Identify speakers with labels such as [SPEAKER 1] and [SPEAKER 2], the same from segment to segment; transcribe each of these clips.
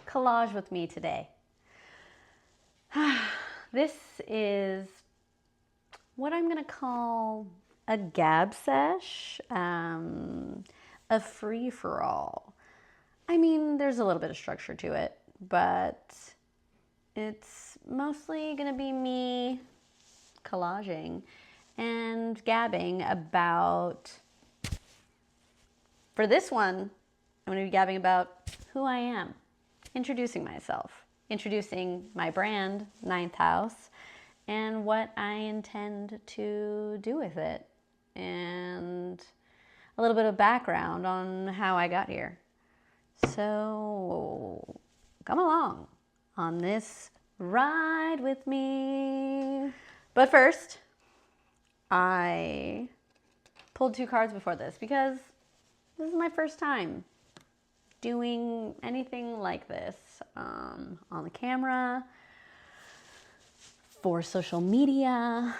[SPEAKER 1] collage with me today. This is what I'm gonna call a gab sesh, a free-for-all. I mean, there's a little bit of structure to it, but it's mostly gonna be me collaging and gabbing about, for this one, I'm gonna be gabbing about who I am, introducing myself, introducing my brand, Ninth House, and what I intend to do with it, and a little bit of background on how I got here. So come along on this ride with me. But first, I pulled 2 cards before this because this is my first time doing anything like this on the camera, for social media.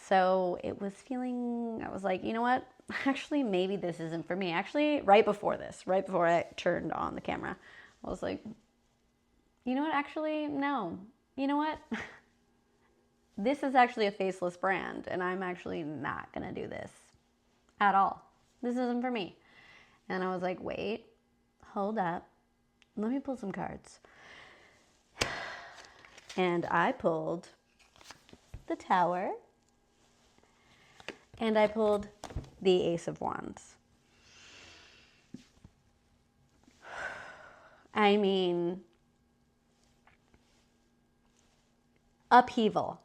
[SPEAKER 1] So it was feeling, I was like, you know what? Actually, maybe this isn't for me. Actually, right before I turned on the camera, I was like, you know what? Actually, no. You know what? This is actually a faceless brand, and I'm actually not gonna do this at all. This isn't for me. And I was like, wait, hold up. Let me pull some cards. And I pulled the Tower, and I pulled the Ace of Wands. I mean, upheaval.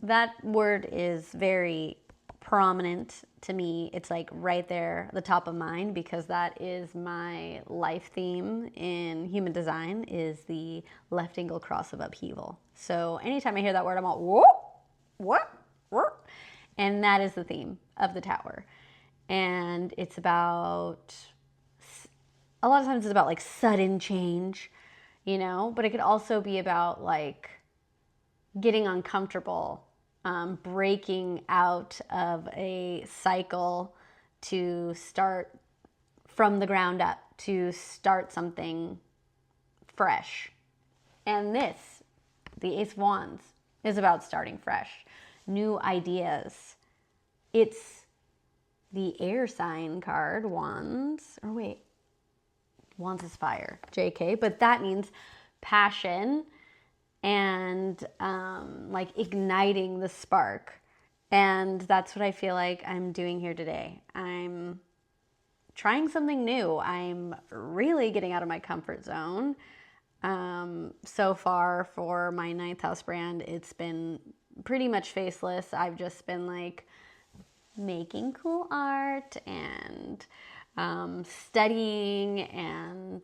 [SPEAKER 1] That word is very prominent to me. It's like right there at the top of mind because that is my life theme in human design, is the left angle cross of upheaval. So anytime I hear that word, I'm all, what? And that is the theme of the Tower. And it's about, a lot of times it's about like sudden change, you know, but it could also be about like getting uncomfortable, breaking out of a cycle to start from the ground up, to start something fresh. And this, the Ace of Wands, is about starting fresh, new ideas. It's the air sign card, Wands, or wait, Wands is fire, JK, but that means passion and like igniting the spark. And that's what I feel like I'm doing here today. I'm trying something new. I'm really getting out of my comfort zone. So far for my Ninth House brand, it's been pretty much faceless. I've just been like making cool art and studying and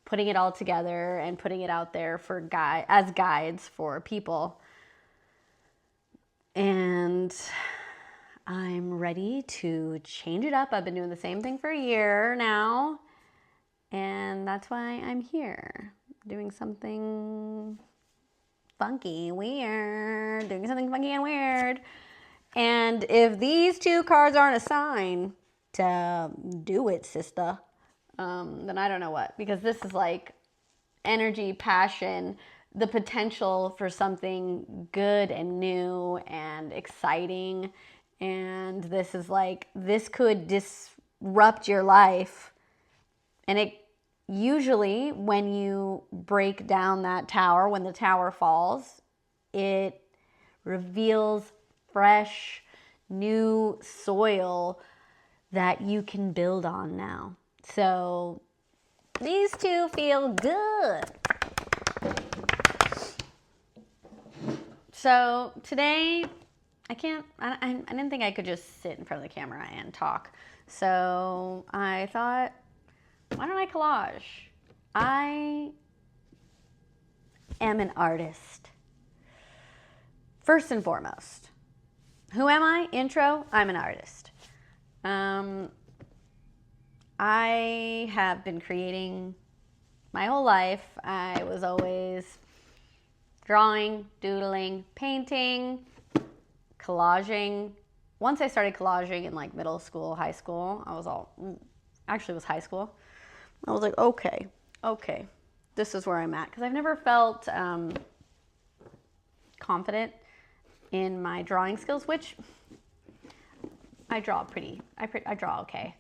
[SPEAKER 1] putting it all together and putting it out there for as guides for people. And I'm ready to change it up. I've been doing the same thing for a year now, and that's why I'm here, doing something funky, weird, doing something funky and weird. And if these 2 cards aren't a sign to do it, sister, then I don't know what, because this is like energy, passion, the potential for something good and new and exciting. And this is like, this could disrupt your life. And it usually, when you break down that tower, when the tower falls, it reveals fresh, new soil that you can build on now. So these 2 feel good. So today, I didn't think I could just sit in front of the camera and talk. So I thought, why don't I collage? I am an artist. First and foremost. Who am I? Intro, I'm an artist. I have been creating my whole life. I was always drawing, doodling, painting, collaging. Once I started collaging in like middle school, high school, I was all, actually it was high school. I was like, okay, this is where I'm at. Because I've never felt confident in my drawing skills, which I draw I draw okay.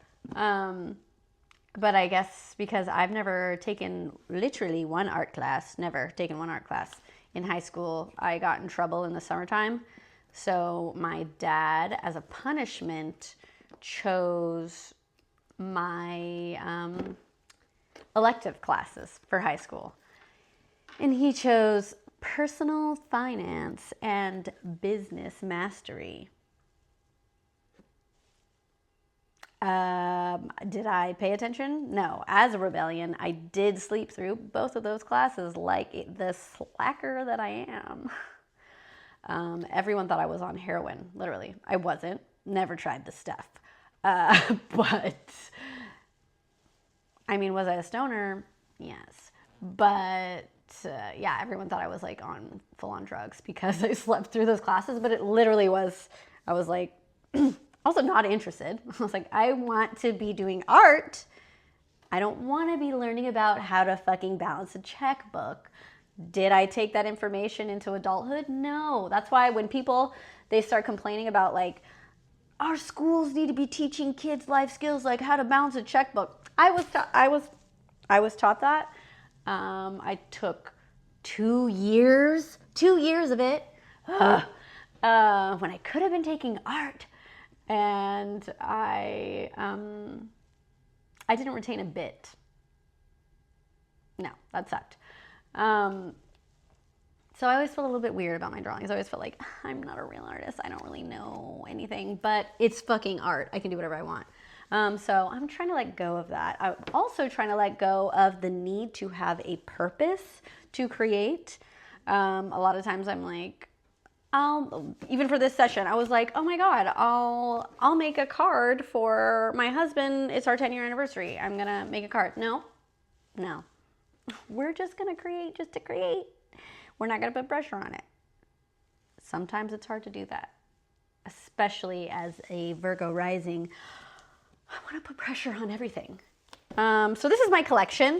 [SPEAKER 1] But I guess because I've never taken literally one art class, never taken one art class. In high school, I got in trouble in the summertime. So my dad, as a punishment, chose my elective classes for high school. And he chose personal finance and business mastery. Did I pay attention? No. As a rebellion, I did sleep through both of those classes like the slacker that I am. Everyone thought I was on heroin, literally. I wasn't. Never tried the stuff. But, I mean, was I a stoner? Yes. But, yeah, everyone thought I was like on full-on drugs because I slept through those classes. But it literally was, I was like... Also not interested. I was like, I want to be doing art. I don't want to be learning about how to fucking balance a checkbook. Did I take that information into adulthood? No. That's why when people, they start complaining about like, our schools need to be teaching kids life skills like how to balance a checkbook. I was taught that. I took 2 years of it when I could have been taking art. And I didn't retain a bit. No, that sucked. So I always felt a little bit weird about my drawings. I always felt like, I'm not a real artist. I don't really know anything, but it's fucking art. I can do whatever I want. So I'm trying to let go of that. I'm also trying to let go of the need to have a purpose to create. A lot of times I'm like, even for this session, I was like, oh my God, I'll make a card for my husband. It's our 10-year anniversary. I'm going to make a card. No. We're just going to create just to create. We're not going to put pressure on it. Sometimes it's hard to do that, especially as a Virgo rising. I want to put pressure on everything. So this is my collection.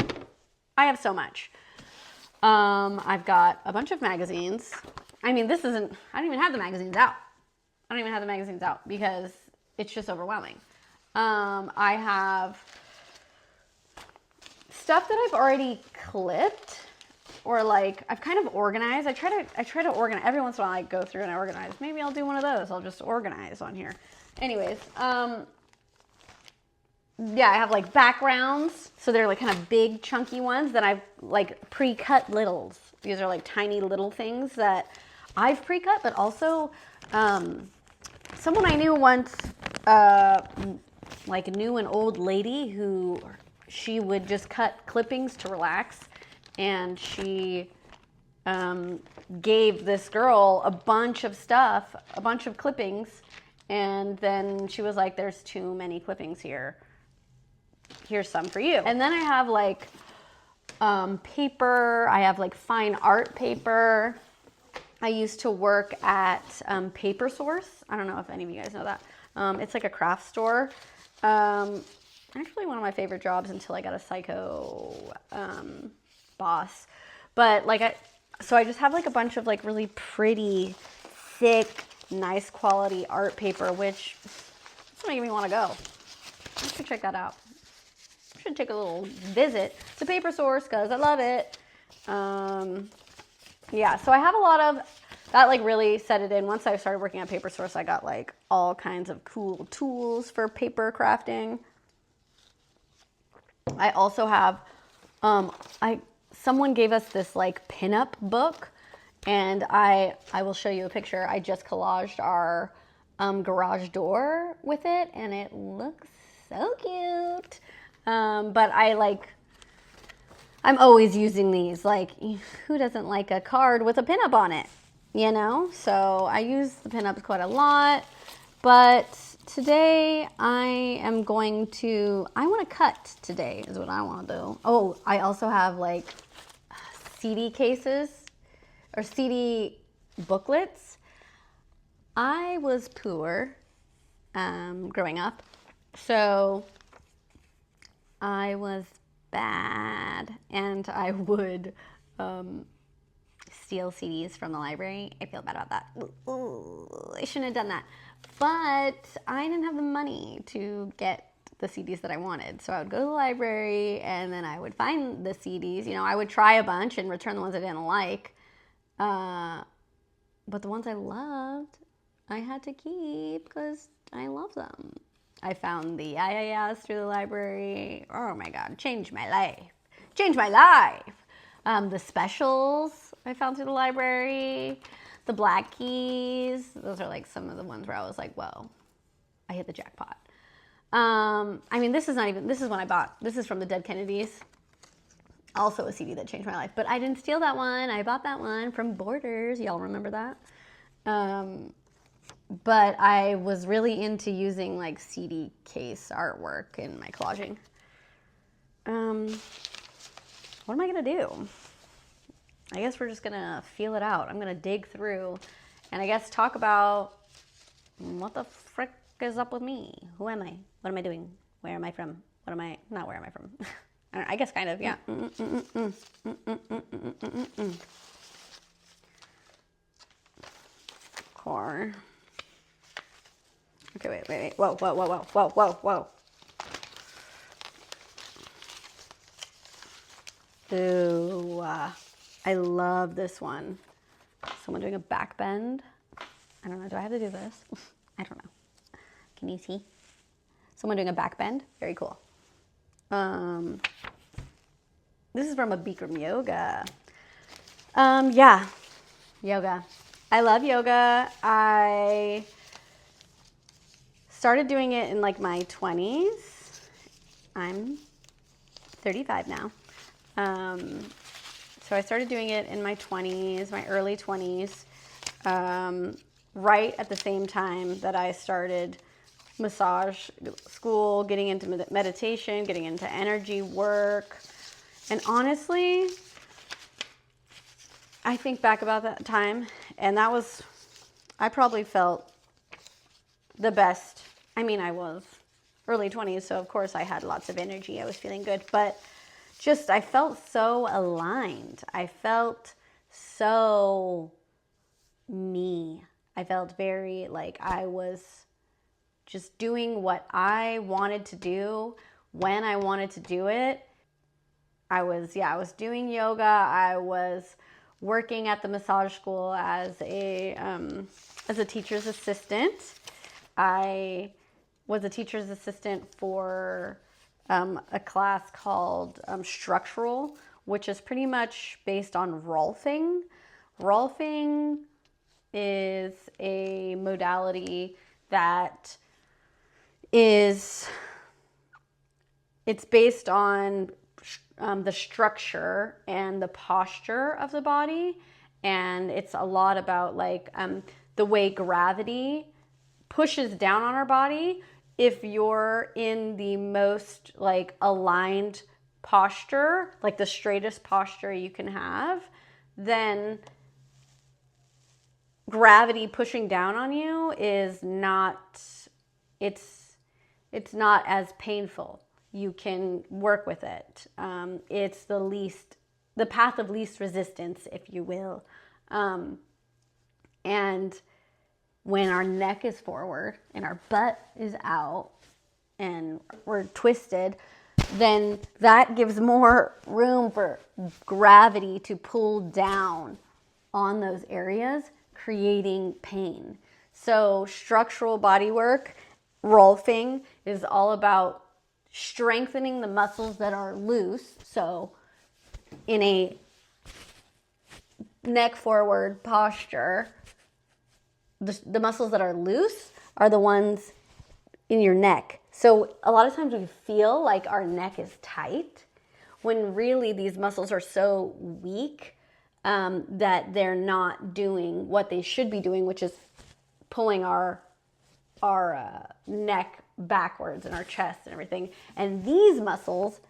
[SPEAKER 1] I have so much. I've got a bunch of magazines. I mean, I don't even have the magazines out. Because it's just overwhelming. I have stuff that I've already clipped or like I've kind of organized. I try to organize. Every once in a while I go through and I organize. Maybe I'll do one of those. I'll just organize on here. Anyways, yeah, I have like backgrounds. So they're like kind of big chunky ones that I've like pre-cut littles. These are like tiny little things that I've pre-cut, but also someone I knew once like knew an old lady who she would just cut clippings to relax, and she gave this girl a bunch of stuff, a bunch of clippings, and then she was like, there's too many clippings here. Here's some for you. And then I have like paper. I have like fine art paper. I used to work at Paper Source. I don't know if any of you guys know that. It's like a craft store. Actually one of my favorite jobs until I got a psycho boss. But like so I just have like a bunch of like really pretty, thick, nice quality art paper, which it's making me want to go. You should check that out. I should take a little visit to Paper Source because I love it. Yeah, so I have a lot of that, like really set it in. Once I started working at Paper Source, I got like all kinds of cool tools for paper crafting. I also have, someone gave us this like pinup book, and I will show you a picture. I just collaged our garage door with it, and it looks so cute. But I'm always using these. Like, who doesn't like a card with a pinup on it? You know? So I use the pinups quite a lot. But today I want to cut today is what I want to do. Oh, I also have like CD cases or CD booklets. I was poor growing up. So I was bad. And I would steal CDs from the library. I feel bad about that. Ooh, I shouldn't have done that. But I didn't have the money to get the CDs that I wanted. So I would go to the library and then I would find the CDs. You know, I would try a bunch and return the ones I didn't like. But the ones I loved, I had to keep because I love them. I found the IIS through the library. Oh my God, changed my life. Changed my life. The specials I found through the library. The Black Keys. Those are like some of the ones where I was like, whoa, I hit the jackpot. I mean, this is one I bought. This is from the Dead Kennedys. Also a CD that changed my life. But I didn't steal that one. I bought that one from Borders. Y'all remember that? But I was really into using like CD case artwork in my collaging. What am I going to do? I guess we're just going to feel it out. I'm going to dig through and I guess talk about what the frick is up with me. Who am I? What am I doing? Where am I from? Not where am I from? I guess kind of, yeah. Core. Okay, wait. Whoa. Ooh, I love this one. Someone doing a back bend. I don't know, do I have to do this? I don't know. Can you see? Someone doing a back bend, very cool. This is from a Bikram yoga. Yeah, yoga. I love yoga. I started doing it in like my 20s. I'm 35 now. So I started doing it in my 20s, my early 20s, right at the same time that I started massage school, getting into meditation, getting into energy work. And honestly, I think back about that time, and I probably felt the best. I mean, I was early 20s, so of course I had lots of energy. I was feeling good, but just, I felt so aligned. I felt so me. I felt very like I was just doing what I wanted to do when I wanted to do it. I was doing yoga. I was working at the massage school as a teacher's assistant. I was a teacher's assistant for a class called structural, which is pretty much based on rolfing. Rolfing is a modality that it's based on the structure and the posture of the body, and it's a lot about like the way gravity pushes down on our body. If you're in the most like aligned posture, like the straightest posture you can have, then gravity pushing down on you is not, it's not as painful. You can work with it. It's the path of least resistance, if you will. And when our neck is forward and our butt is out and we're twisted, then that gives more room for gravity to pull down on those areas, creating pain. So structural body work, rolfing, is all about strengthening the muscles that are loose. So in a neck forward posture, the muscles that are loose are the ones in your neck. So a lot of times we feel like our neck is tight when really these muscles are so weak that they're not doing what they should be doing, which is pulling our neck backwards and our chest and everything. And these muscles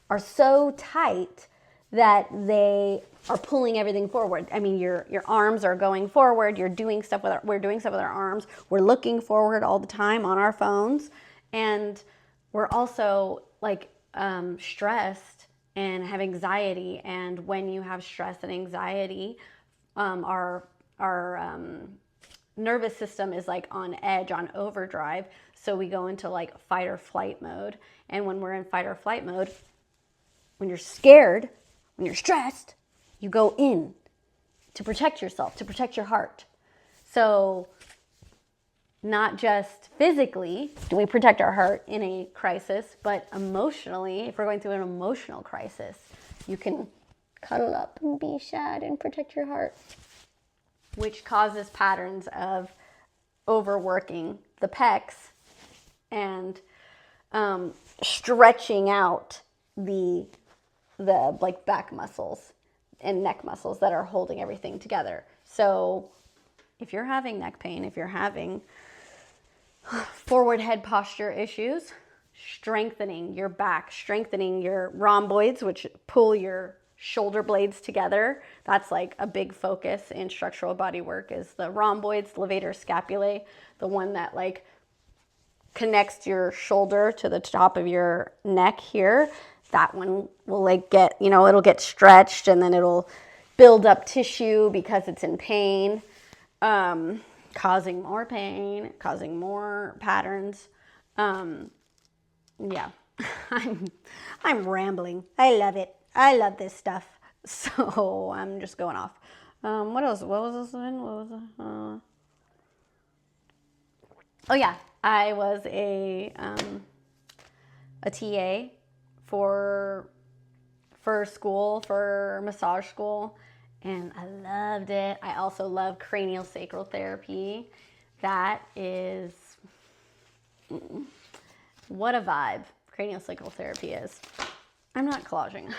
[SPEAKER 1] are so tight that they are pulling everything forward. I mean, your arms are going forward. We're doing stuff with our arms. We're looking forward all the time on our phones, and we're also like stressed and have anxiety. And when you have stress and anxiety, our nervous system is like on edge, on overdrive. So we go into like fight or flight mode. And when we're in fight or flight mode, when you're scared, when you're stressed, you go in to protect yourself, to protect your heart. So not just physically do we protect our heart in a crisis, but emotionally, if we're going through an emotional crisis, you can cuddle up and be sad and protect your heart, which causes patterns of overworking the pecs and stretching out the like back muscles and neck muscles that are holding everything together. So if you're having neck pain, if you're having forward head posture issues, strengthening your back, strengthening your rhomboids, which pull your shoulder blades together. That's like a big focus in structural body work, is the rhomboids, levator scapulae, the one that like connects your shoulder to the top of your neck here. That one will like get, it'll get stretched and then it'll build up tissue because it's in pain. Causing more pain, causing more patterns. Yeah, I'm rambling. I love it. I love this stuff. So I'm just going off. What else? What was this one? What was it? Oh yeah, I was a TA for school, for massage school. And I loved it. I also love cranial sacral therapy. That is, what a vibe cranial sacral therapy is. I'm not collaging.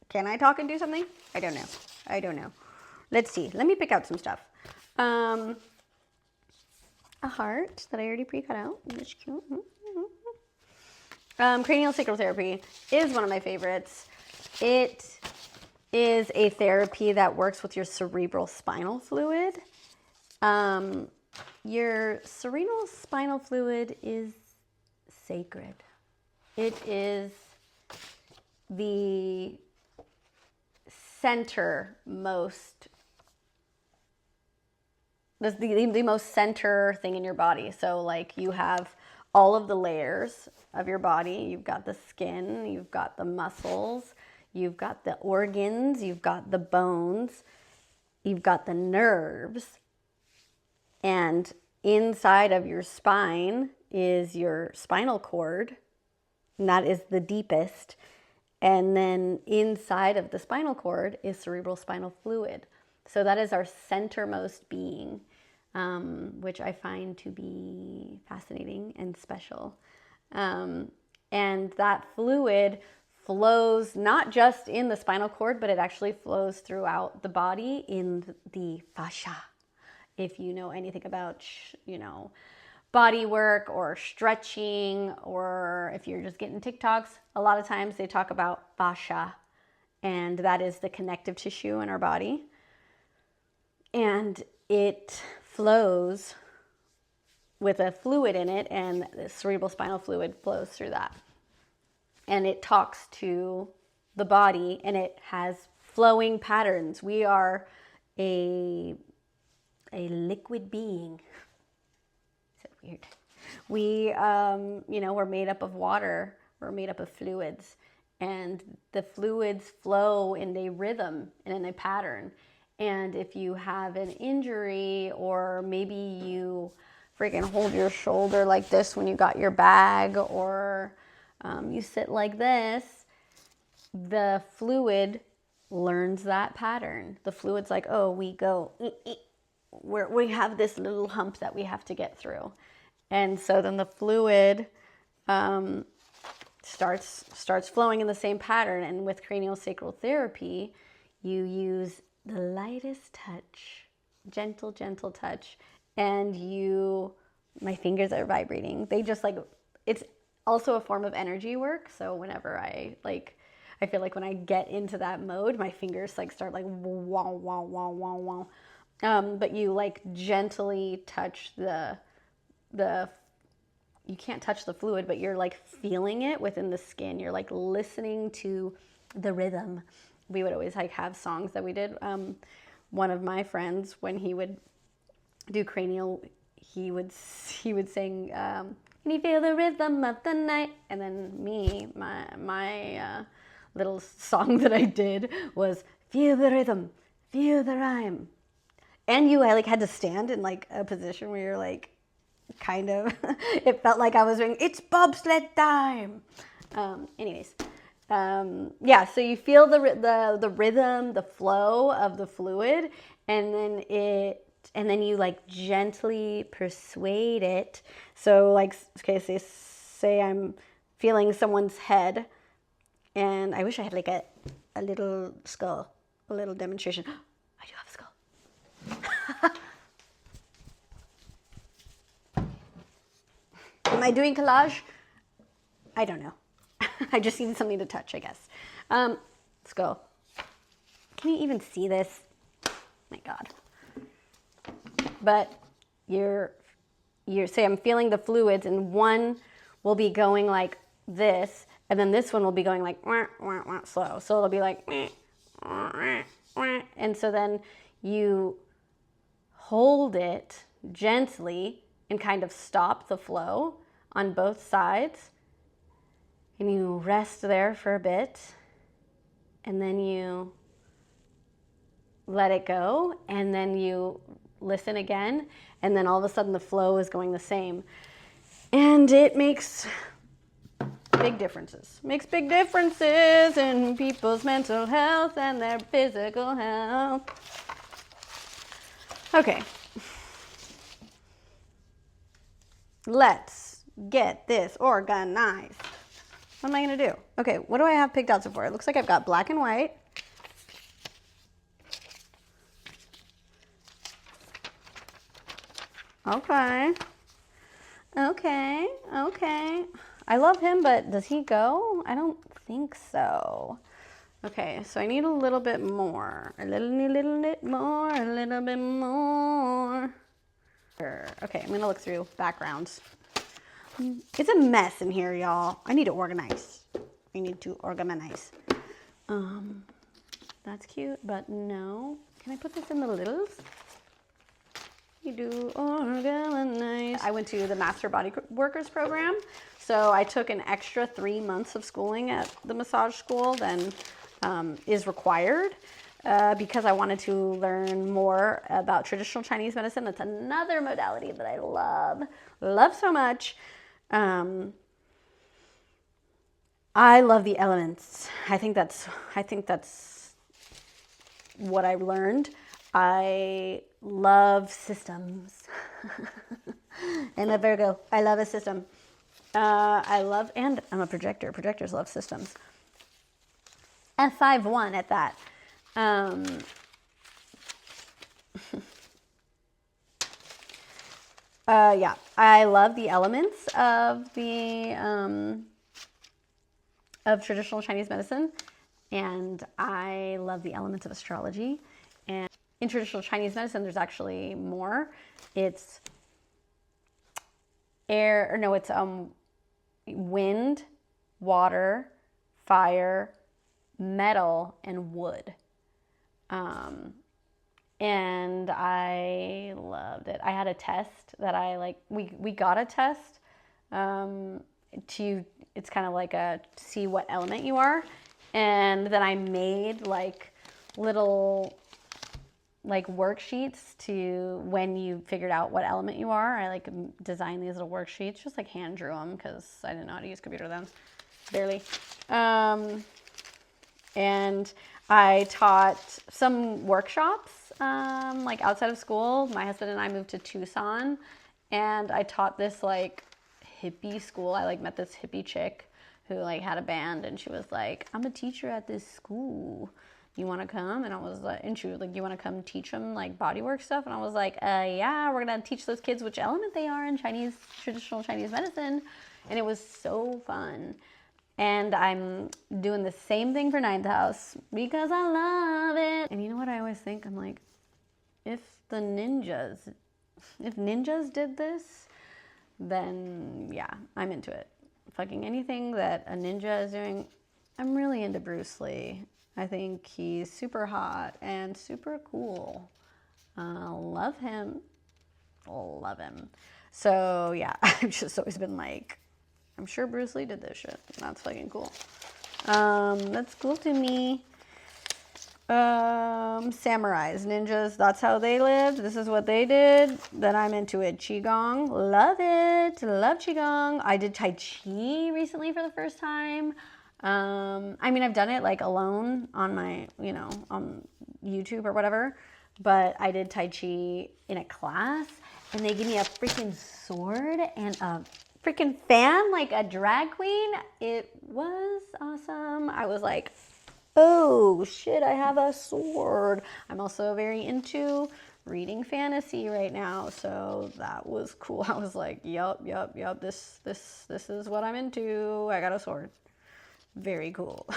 [SPEAKER 1] Can I talk and do something? I don't know. Let's see. Let me pick out some stuff. A heart that I already pre-cut out. That's cute. Cranial sacral therapy is one of my favorites. It is a therapy that works with your cerebral spinal fluid. Your cerebral spinal fluid is sacred. It is the centermost, the most center thing in your body. So like you have all of the layers of your body. You've got the skin, you've got the muscles, you've got the organs, you've got the bones, you've got the nerves, and inside of your spine is your spinal cord, and that is the deepest. And then inside of the spinal cord is cerebral spinal fluid. So that is our centermost being, which I find to be fascinating and special. And that fluid flows not just in the spinal cord, but it actually flows throughout the body in the fascia. If you know anything about, body work or stretching, or if you're just getting TikToks, a lot of times they talk about fascia, and that is the connective tissue in our body. And it flows with a fluid in it, and the cerebral spinal fluid flows through that. And it talks to the body, and it has flowing patterns. We are a liquid being. So weird. We, we're made up of water. We're made up of fluids. And the fluids flow in a rhythm and in a pattern. And if you have an injury, or maybe you freaking hold your shoulder like this when you got your bag, or you sit like this, the fluid learns that pattern. The fluid's like, oh, we go, we have this little hump that we have to get through. And so then the fluid starts flowing in the same pattern. And with cranial sacral therapy, you use the lightest touch, gentle touch, and my fingers are vibrating. They just it's also a form of energy work. So whenever I feel like when I get into that mode, my fingers start wow, wow, wow, wow, wow. But you gently touch the you can't touch the fluid, but you're like feeling it within the skin. You're like listening to the rhythm. We would always like have songs that we did. One of my friends, when he would do cranial, he would sing, can you feel the rhythm of the night? And then me, my little song that I did was feel the rhythm, feel the rhyme. And I like had to stand in like a position where you're like, kind of, it felt like I was doing, it's bobsled time. Anyways, yeah, so you feel the rhythm, the flow of the fluid, and then you like gently persuade it. So like, okay, so say I'm feeling someone's head, and I wish I had like a little skull, a little demonstration. I do have a skull. Am I doing collage? I don't know. I just needed something to touch, I guess. Let's go. Can you even see this? My God. But you're say I'm feeling the fluids, and one will be going like this, and then this one will be going like wah, wah, wah, slow. So it'll be like, wah, wah, wah. And so then you hold it gently and kind of stop the flow on both sides. And you rest there for a bit, and then you let it go, and then you listen again, and then all of a sudden the flow is going the same. And it makes big differences. Makes big differences in people's mental health and their physical health. Okay. Let's get this organized. What am I going to do? Okay, what do I have picked out so far? It looks like I've got black and white. Okay. Okay. Okay. I love him, but does he go? I don't think so. Okay, so I need a little bit more. A little bit more. A little bit more. Okay, I'm going to look through backgrounds. It's a mess in here, y'all. I need to organize. I need to organize. That's cute, but no. Can I put this in the littles? You do organize. I went to the Master Body Workers program, so I took an extra 3 months of schooling at the massage school than is required because I wanted to learn more about traditional Chinese medicine. That's another modality that I love so much. I love the elements. I think that's what I learned. I love systems. I'm a Virgo. I love a system. And I'm a projector. Projectors love systems. And 5'1" at that. Yeah, I love the elements of of traditional Chinese medicine, and I love the elements of astrology. And in traditional Chinese medicine, there's actually more. It's it's wind, water, fire, metal, and wood. And I loved it. I had a test that we got a test it's kind of like a see what element you are. And then I made like little like worksheets to when you figured out what element you are. I like designed these little worksheets, just like hand drew them because I didn't know how to use a computer then, barely. And I taught some workshops like outside of school. My husband and I moved to Tucson, and I taught this like hippie school. I like met this hippie chick who like had a band, and she was like, I'm a teacher at this school. You want to come? And I was like, and she was like, you want to come teach them like bodywork stuff? And I was like, yeah, we're going to teach those kids which element they are in traditional Chinese medicine. And it was so fun. And I'm doing the same thing for Ninth House because I love it. And you know what I always think? I'm like, if ninjas did this, then yeah, I'm into it. Fucking anything that a ninja is doing, I'm really into Bruce Lee. I think he's super hot and super cool. Love him. Love him. So yeah, I've just always been like, I'm sure Bruce Lee did this shit. That's fucking cool. That's cool to me. Samurais, ninjas, that's how they lived. This is what they did. Then I'm into it. Qigong, love it. Love Qigong. I did Tai Chi recently for the first time. I mean, I've done it like alone on my, on YouTube or whatever, but I did Tai Chi in a class and they gave me a freaking sword and a freaking fan like a drag queen. It was awesome. I was like, oh shit, I have a sword. I'm also very into reading fantasy right now, so that was cool. I was like, yup, this is what I'm into. I got a sword. Very cool.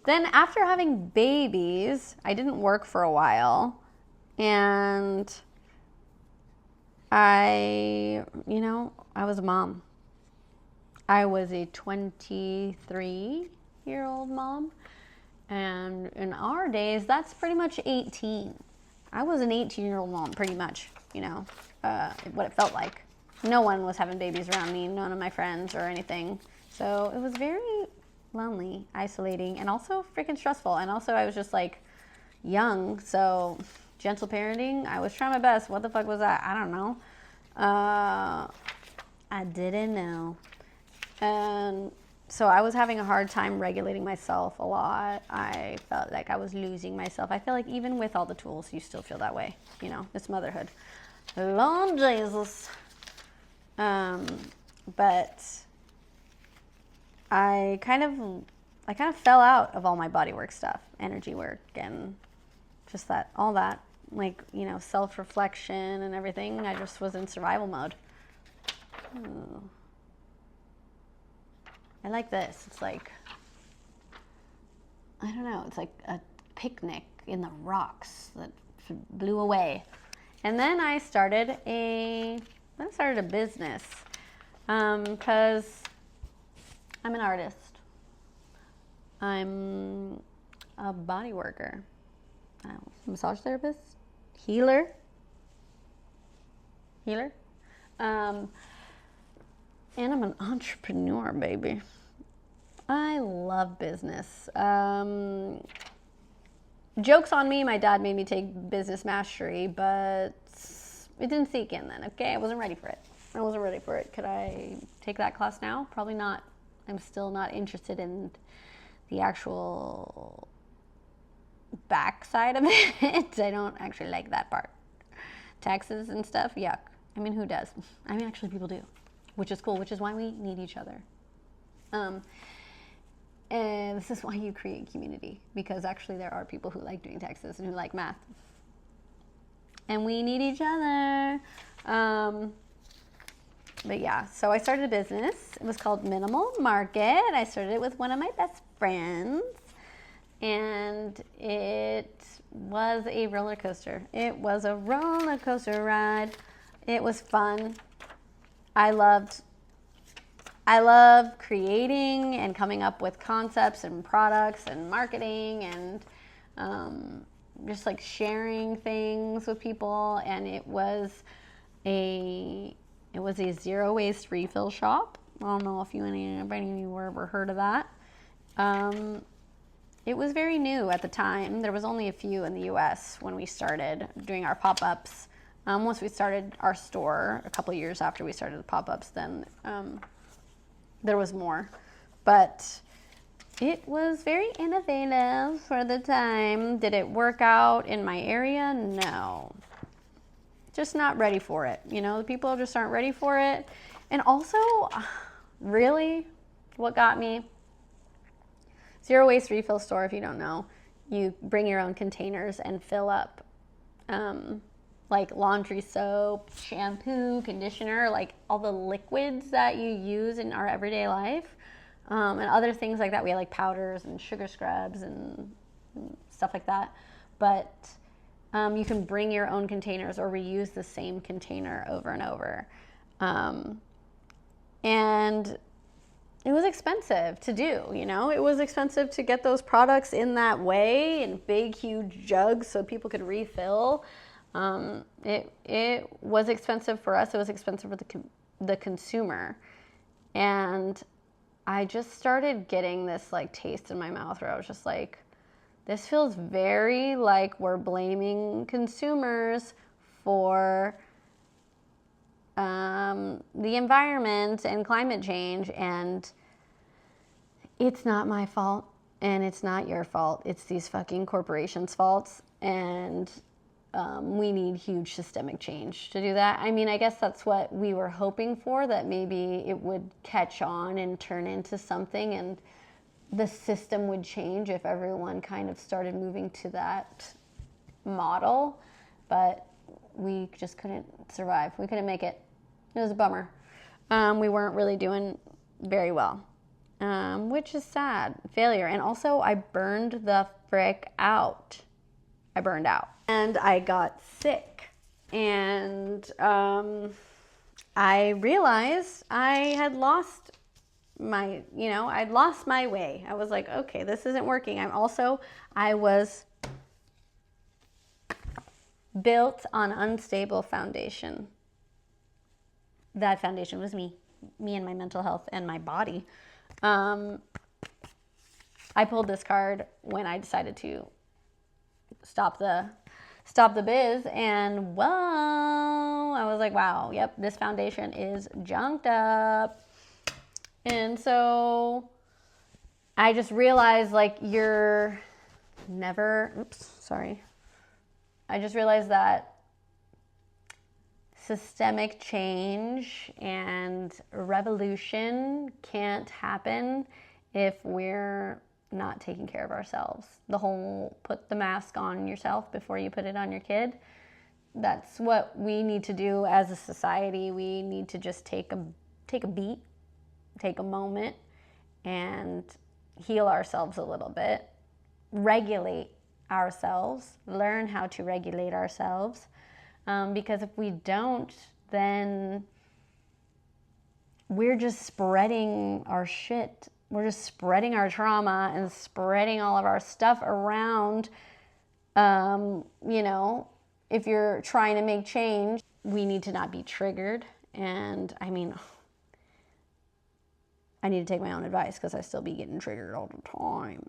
[SPEAKER 1] Then after having babies, I didn't work for a while, and I was a mom. I was a 23-year-old mom. And in our days, that's pretty much 18. I was an 18-year-old mom, pretty much, what it felt like. No one was having babies around me, none of my friends or anything. So it was very lonely, isolating, and also freaking stressful. And also I was just like young, so gentle parenting, I was trying my best. What the fuck was that? I don't know. I didn't know. And so I was having a hard time regulating myself a lot. I felt like I was losing myself. I feel like even with all the tools, you still feel that way. It's motherhood. Lord Jesus. But I kind of fell out of all my bodywork stuff, energy work, and just all that, self-reflection and everything. I just was in survival mode. Ooh. I like this. It's like, I don't know, it's like a picnic in the rocks that blew away. And then I started a business because I'm an artist. I'm a body worker, massage therapist, healer. And I'm an entrepreneur, baby. I love business. Joke's on me, my dad made me take business mastery, but it didn't sink in then, okay? I wasn't ready for it. Could I take that class now? Probably not. I'm still not interested in the actual backside of it. I don't actually like that part. Taxes and stuff, yuck. I mean, who does? I mean, actually, people do. Which is cool, which is why we need each other. And this is why you create community, because actually there are people who like doing taxes and who like math. And we need each other. But yeah, so I started a business. It was called Minimal Market. I started it with one of my best friends. And it was a roller coaster. It was a roller coaster ride. It was fun. I loved creating and coming up with concepts and products and marketing and just like sharing things with people. And it was a zero waste refill shop. I don't know if anybody ever heard of that. It was very new at the time. There was only a few in the US when we started doing our pop-ups. Once we started our store, a couple of years after we started the pop-ups, then there was more. But it was very innovative for the time. Did it work out in my area? No. Just not ready for it. The people just aren't ready for it. And also, really, what got me? Zero waste refill store, if you don't know, you bring your own containers and fill up like laundry soap, shampoo, conditioner, like all the liquids that you use in our everyday life, and other things like that. We have like powders and sugar scrubs and stuff like that. But you can bring your own containers or reuse the same container over and over. And it was expensive to do, you know? It was expensive to get those products in that way in big, huge jugs so people could refill. It was expensive for us. It was expensive for the consumer. And I just started getting this like taste in my mouth where I was just like, this feels very like we're blaming consumers for the environment and climate change, and it's not my fault and it's not your fault. It's these fucking corporations' faults, and we need huge systemic change to do that. I mean, I guess that's what we were hoping for, that maybe it would catch on and turn into something and the system would change if everyone kind of started moving to that model, but we just couldn't survive. We couldn't make it. It was a bummer. We weren't really doing very well, which is sad. Failure. And also, I burned the frick out. I burned out. And I got sick. And I realized I had lost I'd lost my way. I was like, okay, this isn't working. I was built on unstable foundation. That foundation was me and my mental health and my body. I pulled this card when I decided to stop the biz, and whoa, I was like, wow, yep, this foundation is junked up. And so I just realized, like, I just realized that systemic change and revolution can't happen if we're not taking care of ourselves. The whole put the mask on yourself before you put it on your kid. That's what we need to do as a society. We need to just take a beat, take a moment, and heal ourselves a little bit, regulate ourselves, learn how to regulate ourselves, because if we don't, then we're just spreading our shit. We're just spreading our trauma and spreading all of our stuff around. If you're trying to make change, we need to not be triggered. And I mean, I need to take my own advice because I still be getting triggered all the time,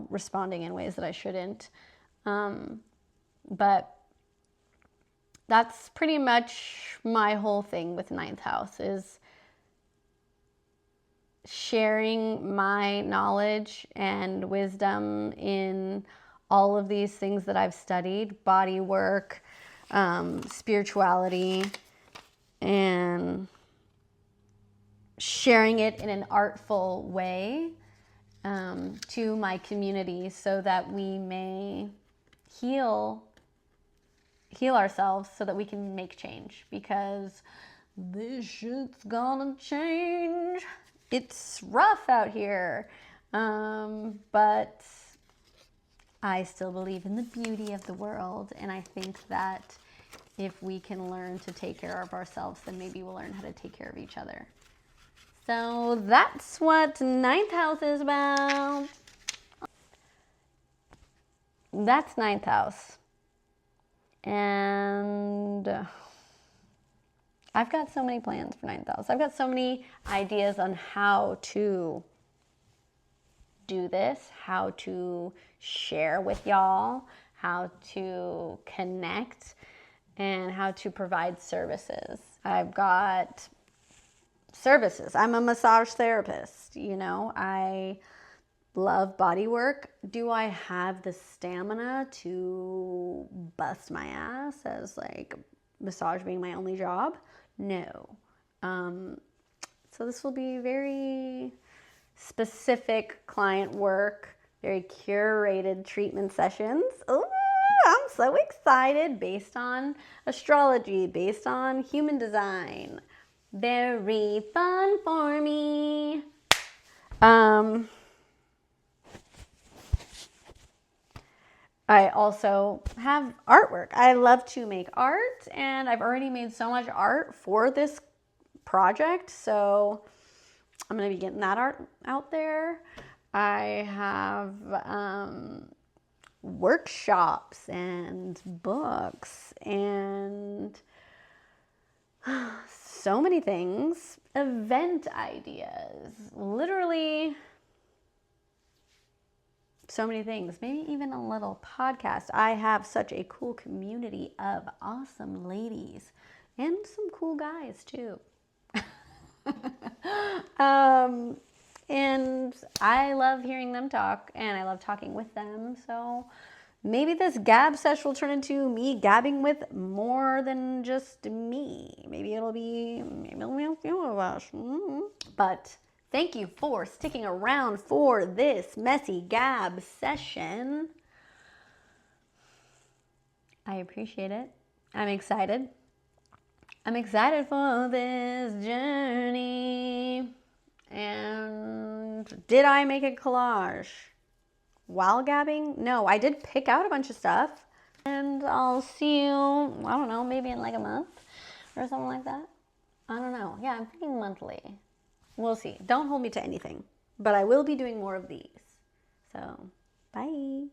[SPEAKER 1] responding in ways that I shouldn't. But that's pretty much my whole thing with Ninth House, is sharing my knowledge and wisdom in all of these things that I've studied: body work, spirituality, and sharing it in an artful way to my community so that we may heal ourselves so that we can make change, because this shit's gonna change. It's rough out here, but I still believe in the beauty of the world, and I think that if we can learn to take care of ourselves, then maybe we'll learn how to take care of each other. So that's what Ninth House is about. That's Ninth House. And I've got so many plans for Ninth House. I've got so many ideas on how to do this, how to share with y'all, how to connect, and how to provide services. I've got services. I'm a massage therapist. I love body work. Do I have the stamina to bust my ass as like massage being my only job? No. So this will be very specific client work, very curated treatment sessions. Ooh, I'm so excited, based on astrology, based on human design. Very fun for me. I also have artwork. I love to make art, and I've already made so much art for this project. So I'm going to be getting that art out there. I have workshops and books and so many things. Event ideas. Literally so many things. Maybe even a little podcast. I have such a cool community of awesome ladies and some cool guys too. And I love hearing them talk, and I love talking with them. So maybe this gab sesh will turn into me gabbing with more than just me. Maybe it'll be a few of us. But thank you for sticking around for this messy gab session. I appreciate it. I'm excited. I'm excited for this journey. And did I make a collage while gabbing? No, I did pick out a bunch of stuff. And I'll see you, I don't know, maybe in like a month or something like that. I don't know. Yeah, I'm thinking monthly. We'll see. Don't hold me to anything. But I will be doing more of these. So, bye.